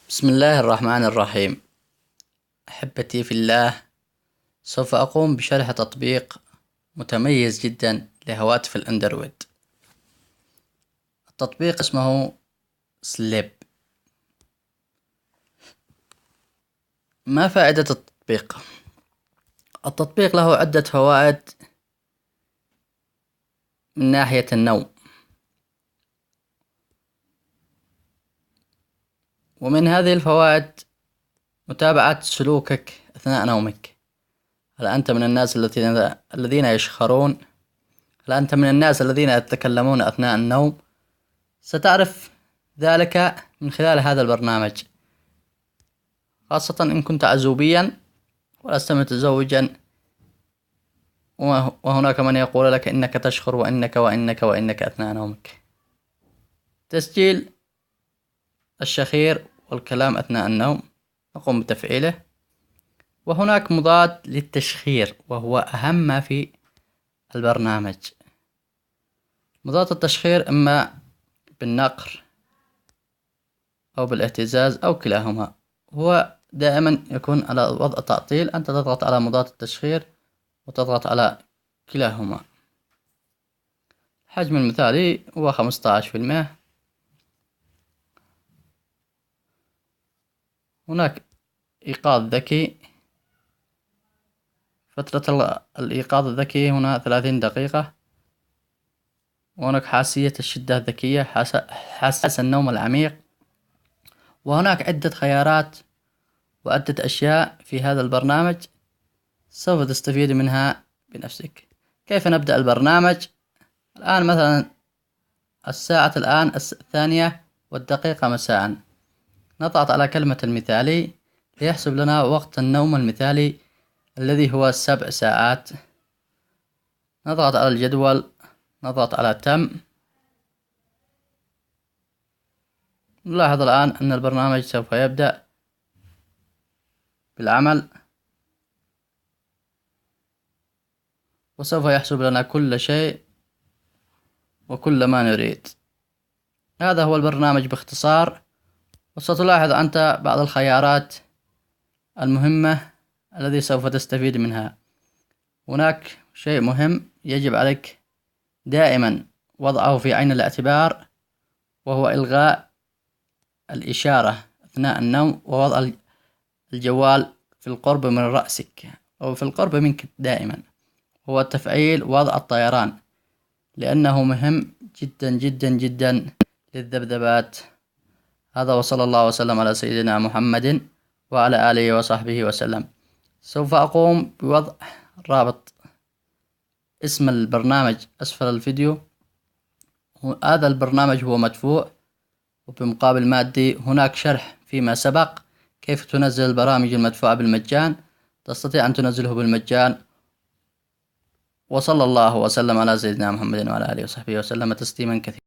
بسم الله الرحمن الرحيم. أحبتي في الله، سوف أقوم بشرح تطبيق متميز جدا لهواتف الأندرويد. التطبيق اسمه سليب. ما فائدة التطبيق؟ التطبيق له عدة فوائد من ناحية النوم، ومن هذه الفوائد متابعة سلوكك أثناء نومك. هل أنت من الناس الذين يشخرون؟ هل أنت من الناس الذين يتكلمون أثناء النوم؟ ستعرف ذلك من خلال هذا البرنامج، خاصة إن كنت عزوبيا ولست متزوجا، وهناك من يقول لك إنك تشخر وإنك وإنك وإنك أثناء نومك. تسجيل الشخير والكلام أثناء النوم نقوم بتفعيله، وهناك مضاد للتشخير وهو أهم ما في البرنامج. مضاد التشخير إما بالنقر أو بالاهتزاز أو كلاهما، هو دائما يكون على وضع تعطيل. أنت تضغط على مضاد التشخير وتضغط على كلاهما. الحجم المثالي هو 15%. هناك إيقاظ ذكي، فترة الإيقاظ الذكي هنا 30 دقيقة. وهناك حاسية الشدة الذكية، حاسة النوم العميق. وهناك عدة خيارات وعدة أشياء في هذا البرنامج سوف تستفيد منها بنفسك. كيف نبدأ البرنامج؟ الآن مثلا الساعة الآن 2:01 مساء. نضغط على كلمة المثالي ليحسب لنا وقت النوم المثالي الذي هو 7 ساعات. نضغط على الجدول، نضغط على تم. نلاحظ الآن أن البرنامج سوف يبدأ بالعمل، وسوف يحسب لنا كل شيء وكل ما نريد. هذا هو البرنامج باختصار، وستلاحظ أنت بعض الخيارات المهمة الذي سوف تستفيد منها. هناك شيء مهم يجب عليك دائما وضعه في عين الاعتبار، وهو إلغاء الإشارة أثناء النوم، ووضع الجوال في القرب من رأسك أو في القرب منك دائما. هو تفعيل وضع الطيران، لأنه مهم جدا جدا جدا للذبذبات. هذا، وصلى الله وسلم على سيدنا محمد وعلى آله وصحبه وسلم. سوف أقوم بوضع رابط اسم البرنامج أسفل الفيديو. هذا البرنامج هو مدفوع وبمقابل مادي. هناك شرح فيما سبق كيف تنزل البرامج المدفوعة بالمجان. تستطيع أن تنزله بالمجان. وصلى الله وسلم على سيدنا محمد وعلى آله وصحبه وسلم تسليما كثيرا.